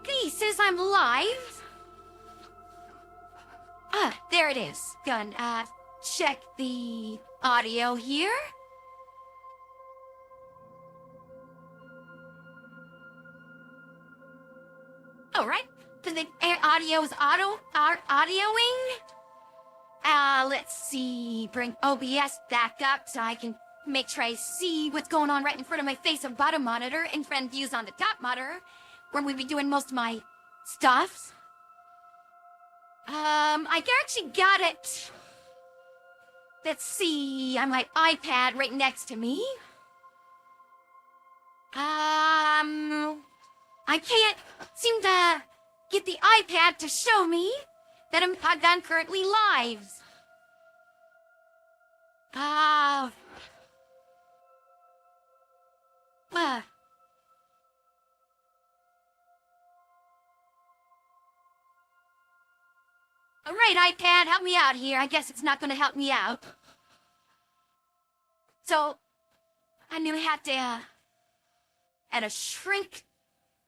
Okay, says I'm live. There it is. Gonna check the audio here. All right, so the audio is audioing. Let's see, bring OBS back up so I can make sure I see what's going on right in front of my face of bottom monitor and friend views on the top monitor, where we'd be doing most of my stuff. I actually got it. Let's see, on my iPad right next to me. I can't seem to get the iPad to show me that I'm currently live. All right, iPad, help me out here. I guess it's not going to help me out. So, I'm going to have to shrink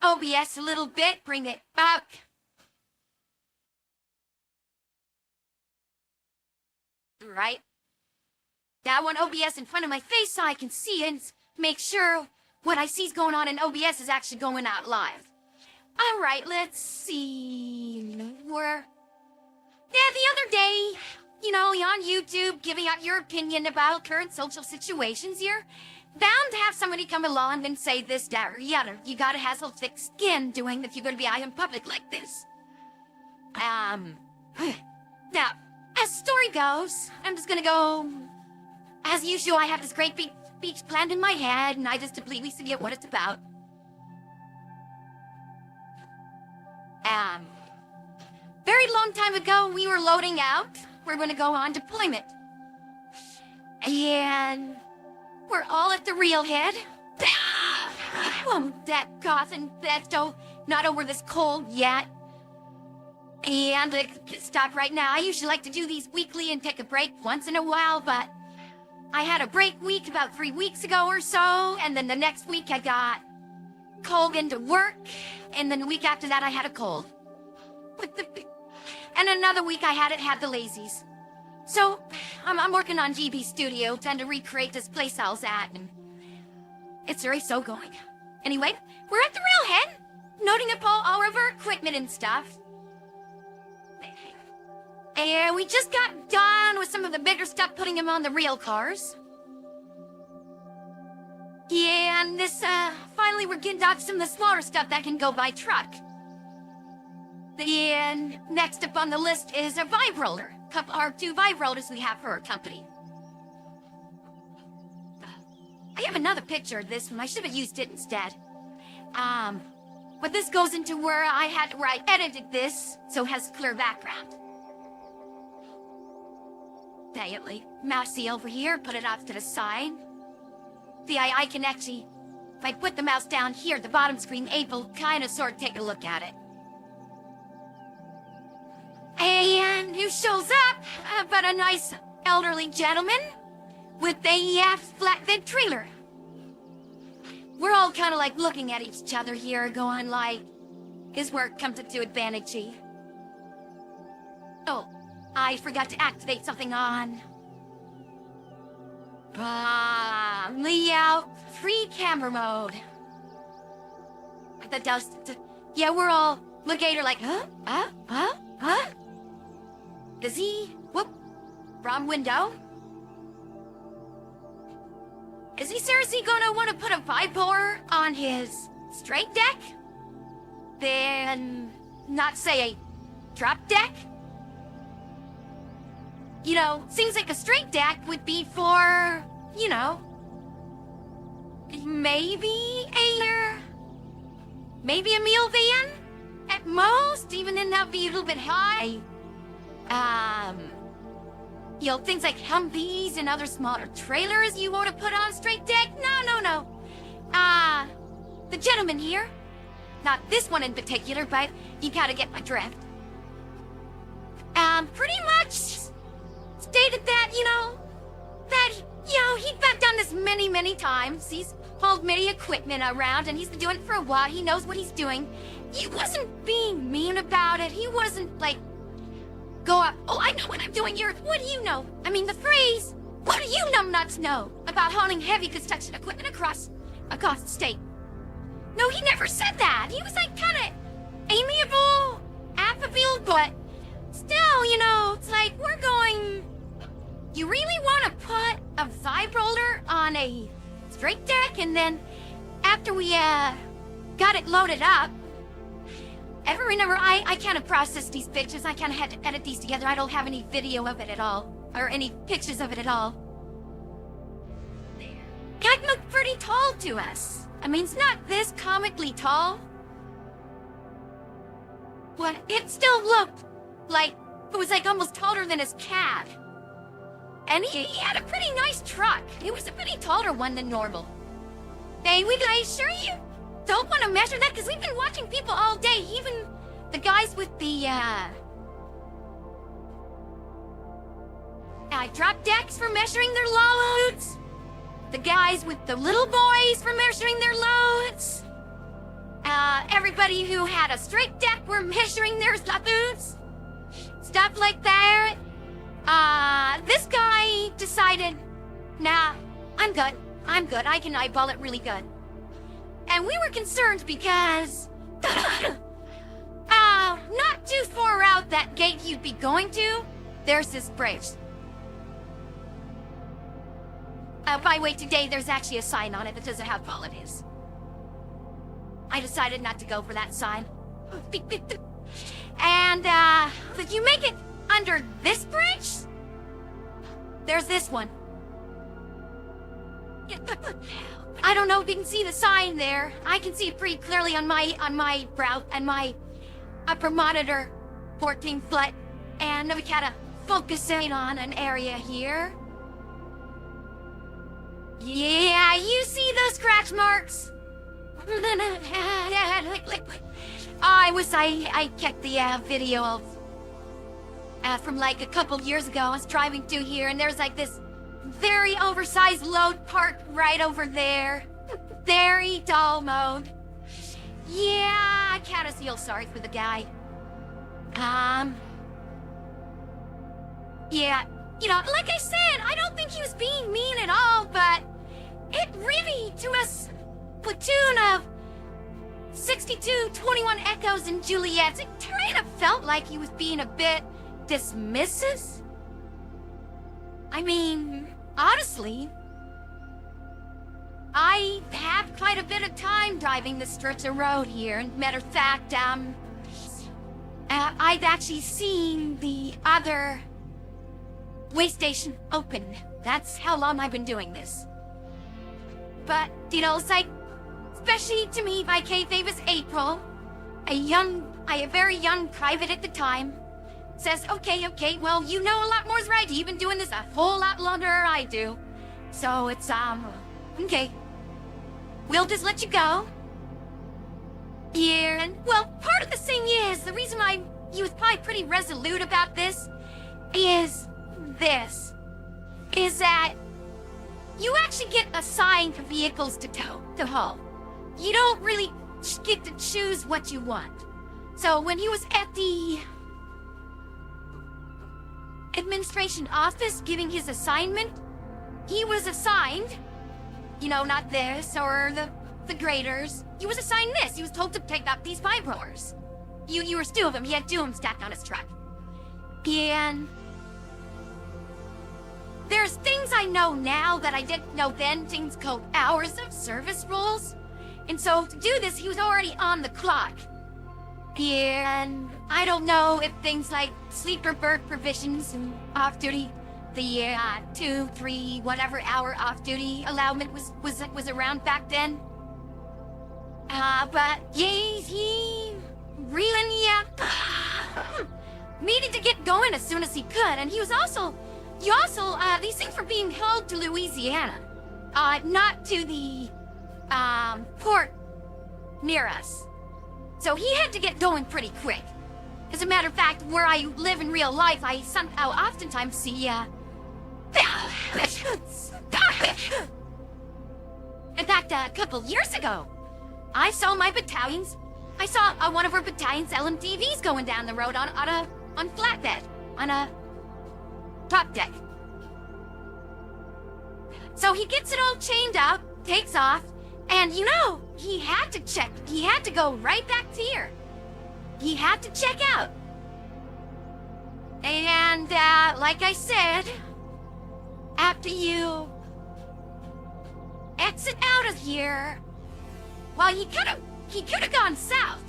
OBS a little bit, bring it back. Right. Now I want OBS in front of my face so I can see and make sure what I see is going on in OBS is actually going out live. All right, let's see. The other day, you know, on YouTube, giving out your opinion about current social situations, you're bound to have somebody come along and say this, that, or the other. You gotta have some thick skin doing if you're gonna be out in public like this. Now, as story goes, I'm just gonna go. As usual, I have this great big speech planned in my head, and I just completely forget what it's about. Very long time ago, we were loading out. We're gonna go on deployment. And we're all at the railhead. That coughing, that's not over this cold yet. And stop right now. I usually like to do these weekly and take a break once in a while, but I had a break week about 3 weeks ago or so, and then the next week I got called into work, and then the week after that I had a cold. And another week I had the lazies. So, I'm working on GB Studio, trying to recreate this place I was at, and it's very so going. Anyway, we're at the railhead, noting up all of our equipment and stuff. And we just got done with some of the bigger stuff, putting them on the rail cars. Yeah, and finally we're getting down to some of the smaller stuff that can go by truck. And next up on the list is a vibe roller. Our 2 vibe rollers we have for our company. I have another picture of this one. I should have used it instead. But this goes into where I edited this, so it has clear background. Quietly, mousey over here, put it off to the side. See, I can actually, if I put the mouse down here at the bottom screen, able kind of sort of take a look at it. And who shows up but a nice elderly gentleman with a flatbed trailer. We're all kind of like looking at each other here, going like, his work comes to advantage. Oh, I forgot to activate something on. Layout, free camera mode. The dust. Yeah, we're all looking at her like, huh? Does he? Whoop. Wrong window. Is he seriously gonna want to put a vibe on his straight deck? Then not say a drop deck? You know, seems like a straight deck would be for, you know, maybe a meal van? At most, even then that'd be a little bit high. You know, things like Humvees and other smaller trailers you want to put on a straight deck? No. The gentleman here, not this one in particular, but you gotta get my drift. Pretty much stated that, he'd done this many times. He's hauled many equipment around, and he's been doing it for a while. He knows what he's doing. he wasn't being mean about it. He wasn't like, go up, oh, I know what I'm doing here. What do you know? I mean, the phrase, what do you numbnuts know about hauling heavy construction equipment across the state? No, he never said that. He was like kind of amiable, affable, but still, you know, it's like we're going, you really want to put a vibe roller on a straight deck, and then after we got it loaded up, ever remember, I kind of processed these pictures. I kind of had to edit these together. I don't have any video of it at all, or any pictures of it at all. It looked pretty tall to us. I mean, it's not this comically tall, but it still looked like it was like almost taller than his cab. And he had a pretty nice truck. It was a pretty taller one than normal. Hey, I assure you don't want to measure that, because we've been watching people all day, even the guys with the drop decks for measuring their loads, the guys with the little boys for measuring their loads, everybody who had a straight deck were measuring their loads, stuff like that. This guy decided, nah, I'm good. I can eyeball it really good. And we were concerned because, not too far out that gate you'd be going to, there's this bridge. By the way, today there's actually a sign on it that doesn't have all it is. I decided not to go for that sign. And, if you make it under this bridge, there's this one. I don't know if you can see the sign there. I can see it pretty clearly on my brow and my upper monitor, 14 foot. And we kind of focusing on an area here. Yeah, you see those scratch marks? I wish I kept the video of from like a couple years ago. I was driving through here, and there's like this very oversized load parked right over there. Very dull mode. Yeah, I kind of feel sorry for the guy. Yeah, you know, like I said, I don't think he was being mean at all, but it really, to us platoon of 62, 21 Echoes and Juliets, it kind of felt like he was being a bit dismissive. I mean, honestly, I have quite a bit of time driving this stretch of road here, and matter of fact, I've actually seen the other way station open. That's how long I've been doing this. But, you know, it's like, especially to me, by kayfabe is April, a very young private at the time, says, okay, well, you know a lot more's right. You've been doing this a whole lot longer than I do. So it's, okay. We'll just let you go. Yeah, and, well, part of the thing is, the reason he was probably pretty resolute about this, is that you actually get assigned vehicles to haul. You don't really get to choose what you want. So when he was at the administration office giving his assignment, he was assigned, you know, not this or the graders. He was assigned this. He was told to take up these 5 rollers. You were 2 of them. He had 2 of them stacked on his truck. And there's things I know now that I didn't know then, things called hours of service rules. And so to do this, he was already on the clock. And I don't know if things like sleeper berth provisions and off-duty, the 2, 3, whatever hour off-duty allowance was around back then. But yeah, he really needed to get going as soon as he could. And he also, these things were being hauled to Louisiana, not to the port near us. So he had to get going pretty quick. As a matter of fact, where I live in real life, I oftentimes see, in fact, a couple years ago, I saw my battalion's I saw one of our battalion's LMTVs going down the road on flatbed, on a top deck. So he gets it all chained up, takes off, and you know, he had to go right back to here. He had to check out. And, like I said, after you exit out of here, well, he could have gone south.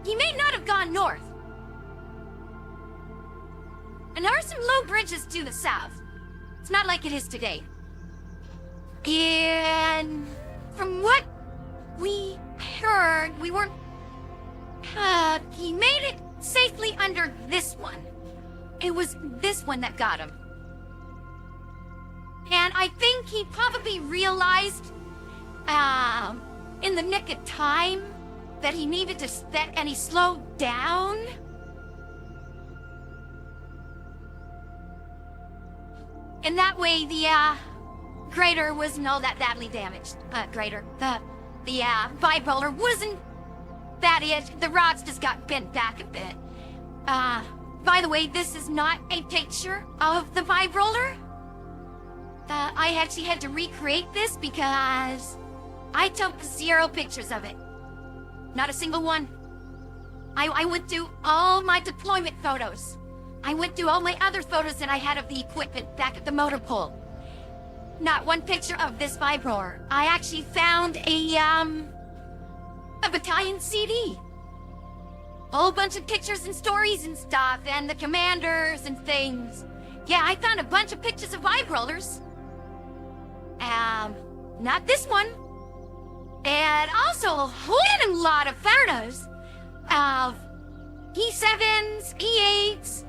He may not have gone north. And there are some low bridges to the south. It's not like it is today. And from what we heard, he made it safely under this one. It was this one that got him. And I think he probably realized, in the nick of time, that he needed to and he slowed down. And that way, the, grader wasn't all that badly damaged. The vibe roller wasn't that it. The rods just got bent back a bit. By the way, this is not a picture of the vibe roller. I actually had to recreate this because I took 0 pictures of it. Not a single one. I went through all my deployment photos. I went through all my other photos that I had of the equipment back at the motor pool. Not one picture of this vibe roller. I actually found a battalion CD. A whole bunch of pictures and stories and stuff, and the commanders and things. Yeah, I found a bunch of pictures of vibe rollers. Not this one. And also a whole lot of photos of E7s, E8s,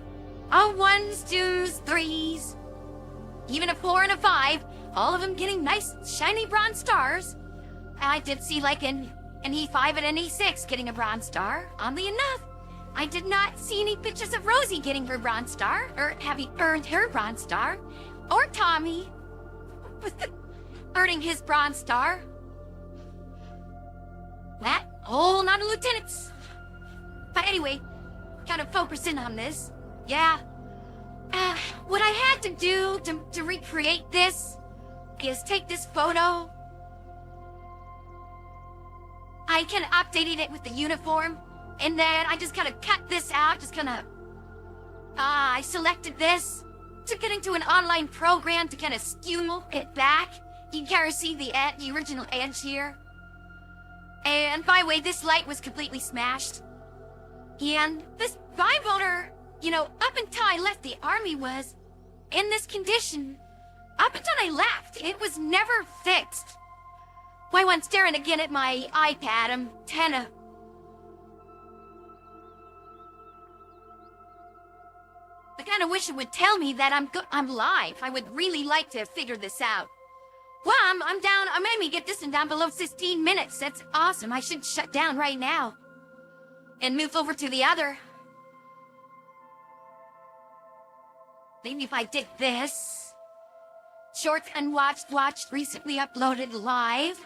O1s, 2s, 3s, even a 4 and a 5, all of them getting nice, shiny bronze stars. I did see like an E5 and an E6 getting a bronze star. Oddly enough, I did not see any pictures of Rosie getting her bronze star, or having earned her bronze star, or Tommy earning his bronze star. That whole lot of lieutenants. But anyway, kind of focusing on this. Yeah. What I had to do to recreate this is take this photo. I kind of updated it with the uniform, and then I just kind of cut this out, I selected this, took it into an online program to kind of skew it back. You can kind of see the original edge here. And by the way, this light was completely smashed. And this vibe roller, up until I left the army was in this condition. Up until I left, it was never fixed. Why, when staring again at my iPad, I'm I kind of wish it would tell me that I'm live. I would really like to figure this out. Well, I'm down. I made me get this one down below 16 minutes. That's awesome. I should shut down right now and move over to the other. Maybe if I did this. Short unwatched, watched, recently uploaded live.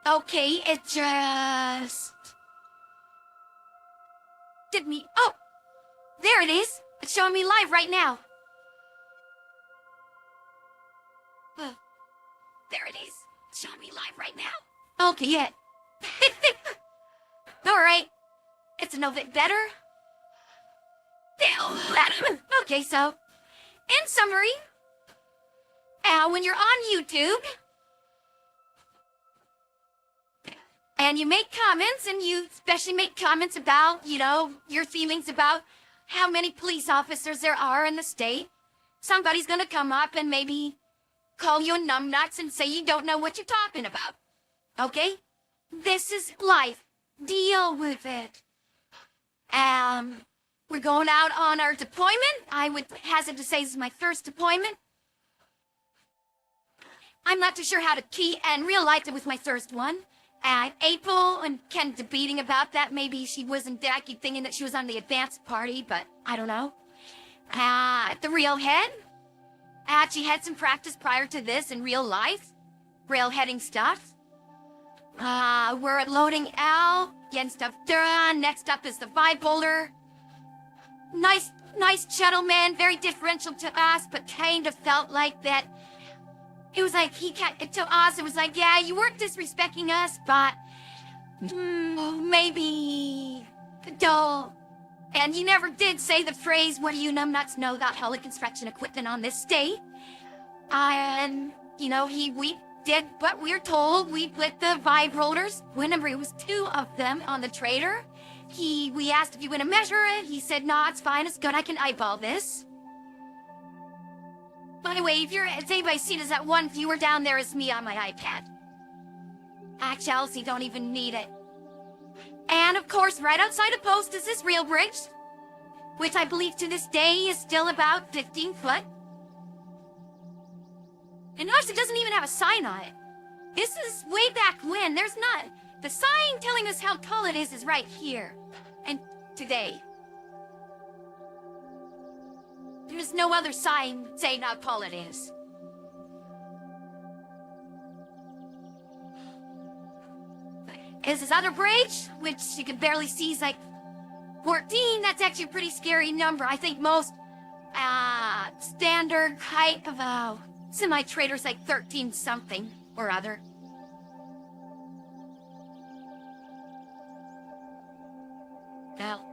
Okay, it just did me. Oh, there it is. It's showing me live right now. There it is. It's showing me live right now. Okay, yeah. All right. It's a little bit better. Okay, so, in summary, when you're on YouTube, and you make comments, and you especially make comments about, your feelings about how many police officers there are in the state, somebody's gonna come up and maybe call you numbnuts and say you don't know what you're talking about. Okay? This is life. Deal with it. We're going out on our deployment. I would hazard to say this is my first deployment. I'm not too sure how to key and real life it was my first one. April and Ken debating about that. Maybe she wasn't there. I keep thinking that she was on the advanced party, but I don't know. The real head. She had some practice prior to this in real life. Railheading stuff. We're loading Al. Getting stuff done. Next up is the vibe holder. Nice gentleman. Very differential to us, but kind of felt like that. It was like to us, it was like, yeah, you weren't disrespecting us, but maybe dull. And he never did say the phrase, what do you numbnuts know about hella construction equipment on this state? And, you know, we did what we were told. We put the vibe rollers, whenever it was 2 of them on the trader. We asked if you want to measure it. He said, nah, it's fine, it's good, I can eyeball this. By the way, if anybody's seen us that one viewer down there is me on my iPad. Chelsea don't even need it. And of course, right outside the post is this rail bridge, which I believe to this day is still about 15 foot. And notice it doesn't even have a sign on it. This is way back when. There's not. The sign telling us how tall it is right here. And today. There's no other sign saying how tall it is. Is this other bridge, which you can barely see, is like 14. That's actually a pretty scary number. I think most standard height of a semi-trader's like 13 something or other. Well,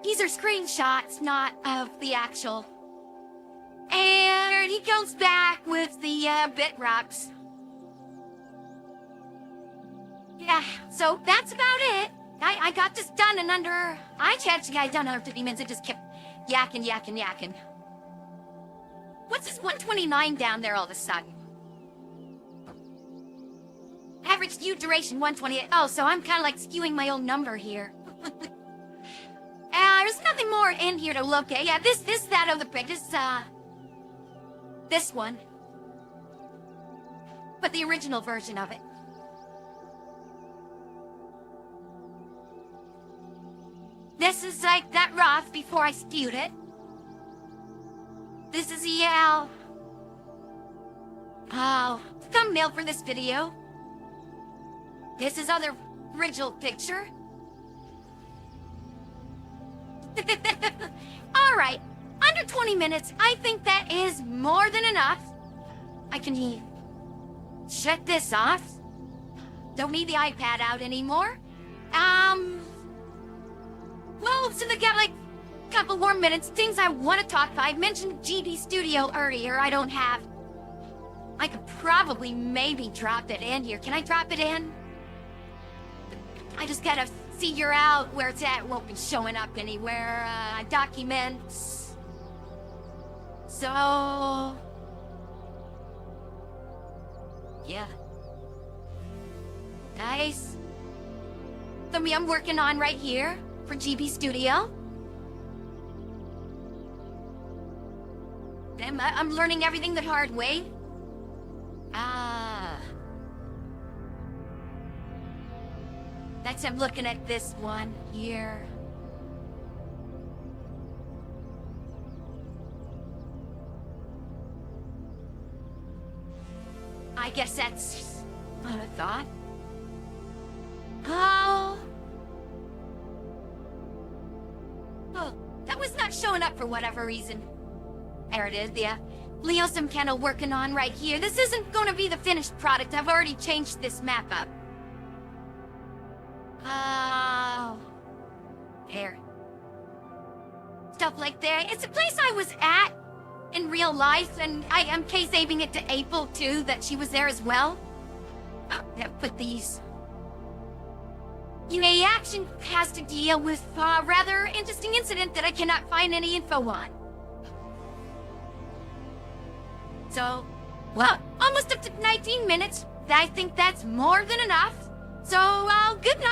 these are screenshots, not of the actual. And he comes back with the bit rocks. Yeah, so that's about it. I got this done in under... I actually got it done under 50 minutes. It just kept yakking. What's this 129 down there all of a sudden? Average view duration 128. Oh, so I'm kind of like skewing my own number here. There's nothing more in here to look at. Yeah, that other pic. This one. But the original version of it. This is like that rough before I skewed it. This is the thumbnail for this video. This is other original picture. Alright, under 20 minutes, I think that is more than enough. I can shut this off. Don't need the iPad out anymore. Well, since I got like a couple more minutes, things I want to talk about. I mentioned GB Studio earlier. I could probably maybe drop it in here. Can I drop it in? I just gotta figure out where it's at. It won't be showing up anywhere. Documents. So... yeah. Nice. Something I'm working on right here for GB Studio. I'm learning everything the hard way. I'm looking at this one here. I guess that's what I thought. Oh, that was not showing up for whatever reason. There it is, yeah. Leo's I'm kind of working on right here. This isn't going to be the finished product. I've already changed this map up. Oh. There. Stuff like that. It's a place I was at in real life, and I am saving it to April, too, that she was there as well. Oh, yeah, put these. UA Action has to deal with a rather interesting incident that I cannot find any info on. So, well, almost up to 19 minutes. I think that's more than enough. So, good night.